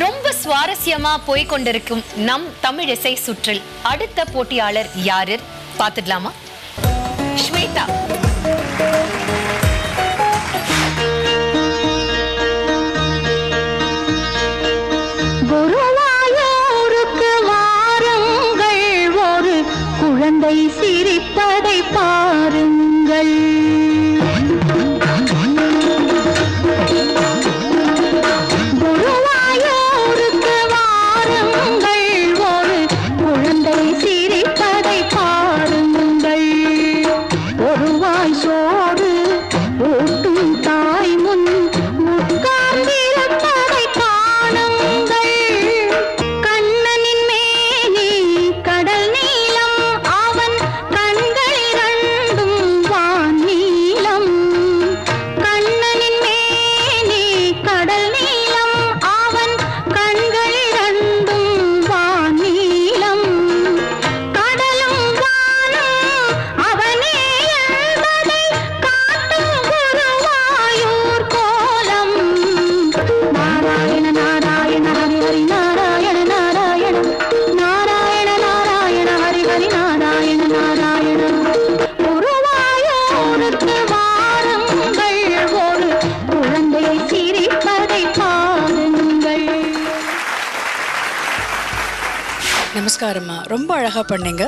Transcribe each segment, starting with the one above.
ரொம்ப சுவாரஸ்யமா போய்கொண்டிருக்கும் நம் தமிழ் இசை சுற்றில் அடுத்த போட்டியாளர் யாரு பாத்துடலாமா? ஸ்வேதா. குருவாயூருக்கு வாருங்கள், ஒரு குழந்தை சிரிப்பதை பாருங்கள். குருவாயூருக்கு வாருங்கள், ஒரு குழந்தை சிரிப்பதை பாருங்கள். ஒரு வாய் சோறு ஊட்டும் தாய் முன் உட்கார்ந்திருப்பதை காணுங்கள். கண்ணனின் மேனி கடல் நீளம், அவன் கண்கள் இரண்டும் வான் நீளம். கண்ணனின் மேனி கடல் நீளம், அவன் கண்கள் இரண்டும் வான் நீளம். கடலும் வானும் அவனே என்பதை காட்டும் குருவாயூர் கோலம். நாராயண நாராயண ஹரி ஹரி நாராயண நாராயண நாராயண நாராயண ஹரி ஹரி நாராயண நாராயண. குருவாயூருக்கு வாருங்கள், ஒரு குழந்தை சிரிப்பதை பாருங்கள். நமஸ்காரம்மா, ரொம்ப அழகாக பண்ணீங்க.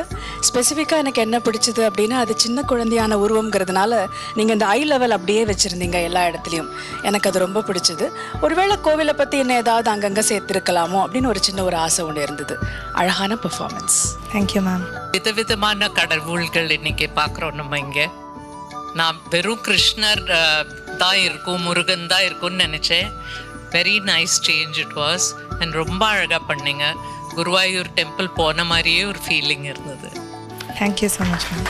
ஸ்பெசிஃபிக்காக எனக்கு என்ன பிடிச்சது அப்படின்னா, அது சின்ன குழந்தையான உருவங்கிறதுனால நீங்கள் இந்த ஐ லெவல் அப்படியே வச்சுருந்தீங்க எல்லா இடத்துலையும். எனக்கு அது ரொம்ப பிடிச்சது. ஒருவேளை கோவிலை பற்றி என்ன ஏதாவது அங்கங்கே சேர்த்துருக்கலாமோ அப்படின்னு ஒரு சின்ன ஒரு ஆசை ஒன்று இருந்தது. அழகான பெர்ஃபார்மன்ஸ். Thank you ma'am. விதவிதமான கடவுள்கள் இன்னைக்கு பார்க்குறோம் நம்ம இங்கே. நான் வெறும் கிருஷ்ணர் தான் இருக்கும், முருகன் தான் இருக்கும்னு நினச்சேன். Very nice change it was. And ரொம்ப அழகாக பண்ணீங்க. குருவாயூர் டெம்பிள் போன மாதிரியே ஒரு ஃபீலிங் இருந்தது. Thank you so much ma'am.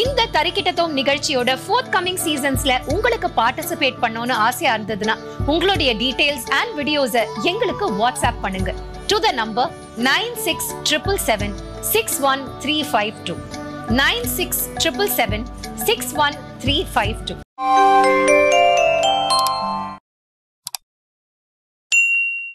இந்த தரிக்கிட்டத்தோம் நிகழ்ச்சியோட ஃபோர்த் கமிங் சீசன்ஸ்ல உங்களுக்கு பார்ட்டிசிபேட் பண்ணணும்னு ஆசையா இருந்ததுன்னா உங்களுடைய டீடைல்ஸ் அண்ட் வீடியோஸை எங்களுக்கு வாட்ஸ்அப் பண்ணுங்க டு த நம்பர் 9677761352 9677761352.